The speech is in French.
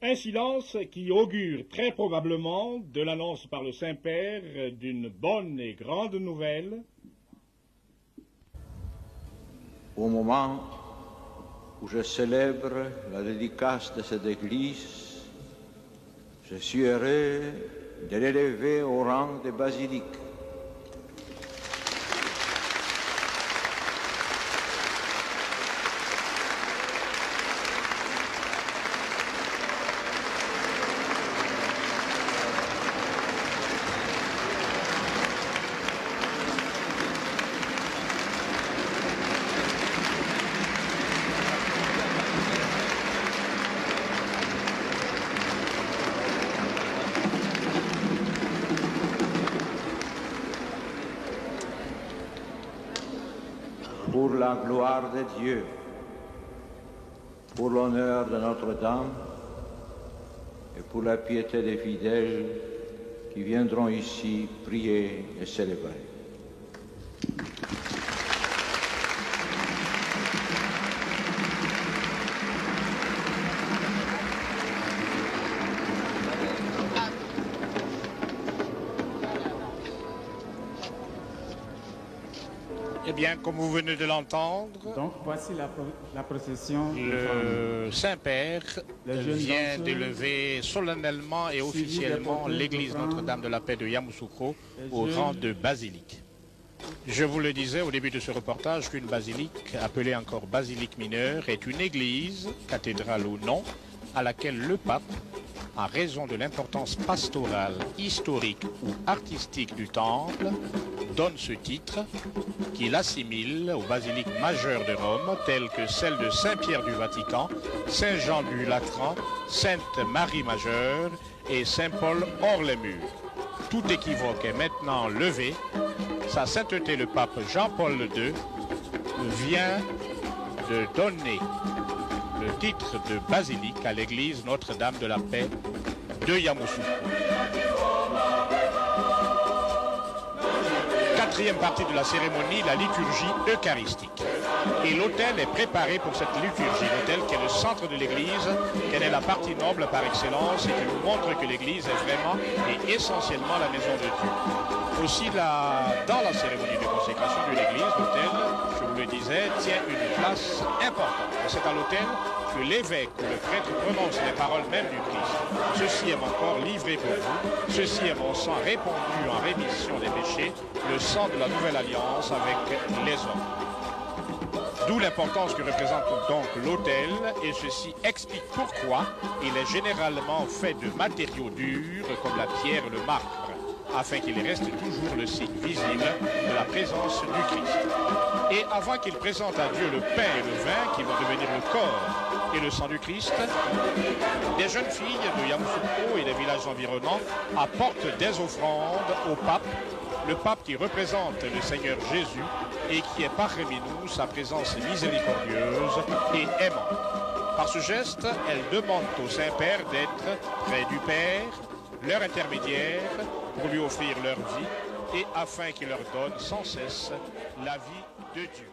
Un silence qui augure très probablement de l'annonce par le Saint-Père d'une bonne et grande nouvelle. Au moment où je célèbre la dédicace de cette église, je suis heureux de l'élever au rang de basilique. Pour la gloire de Dieu, pour l'honneur de Notre-Dame et pour la piété des fidèles qui viendront ici prier et célébrer. Eh bien, comme vous venez de l'entendre, donc voici la procession. Le Saint-Père vient d'élever solennellement et officiellement l'église Notre-Dame de la Paix de Yamoussoukro au rang de basilique. Je vous le disais au début de ce reportage qu'une basilique, appelée encore basilique mineure, est une église, cathédrale ou non, à laquelle le pape, en raison de l'importance pastorale, historique ou artistique du temple, donne ce titre qu'il assimile aux basiliques majeures de Rome, telles que celles de Saint-Pierre du Vatican, Saint-Jean du Latran, Sainte-Marie Majeure et Saint-Paul hors les murs. Tout équivoque est maintenant levé. Sa sainteté le pape Jean-Paul II vient de donner le titre de basilique à l'église Notre-Dame de la Paix de Yamoussoukro. Quatrième partie de la cérémonie, la liturgie eucharistique. Et l'autel est préparé pour cette liturgie. L'autel qui est le centre de l'église, quelle est la partie noble par excellence et qui nous montre que l'église est vraiment et essentiellement la maison de Dieu. Aussi, dans la cérémonie de consécration de l'église, l'autel, je vous le disais, tient une place importante. Et c'est à l'autel que l'évêque ou le prêtre prononce les paroles mêmes du Christ. Ceci est mon corps livré pour vous, ceci est mon sang répandu en rémission des péchés, le sang de la nouvelle alliance avec les hommes. D'où l'importance que représente donc l'autel, et ceci explique pourquoi il est généralement fait de matériaux durs comme la pierre et le marbre, afin qu'il reste toujours le signe visible de la présence du Christ. Et avant qu'il présente à Dieu le pain et le vin qui vont devenir le corps et le sang du Christ, des jeunes filles de Yamoussoukro et des villages environnants apportent des offrandes au pape, le pape qui représente le Seigneur Jésus et qui est parmi nous sa présence miséricordieuse et aimante. Par ce geste, elles demandent au Saint-Père d'être près du Père, leur intermédiaire, pour lui offrir leur vie et afin qu'il leur donne sans cesse la vie de Dieu.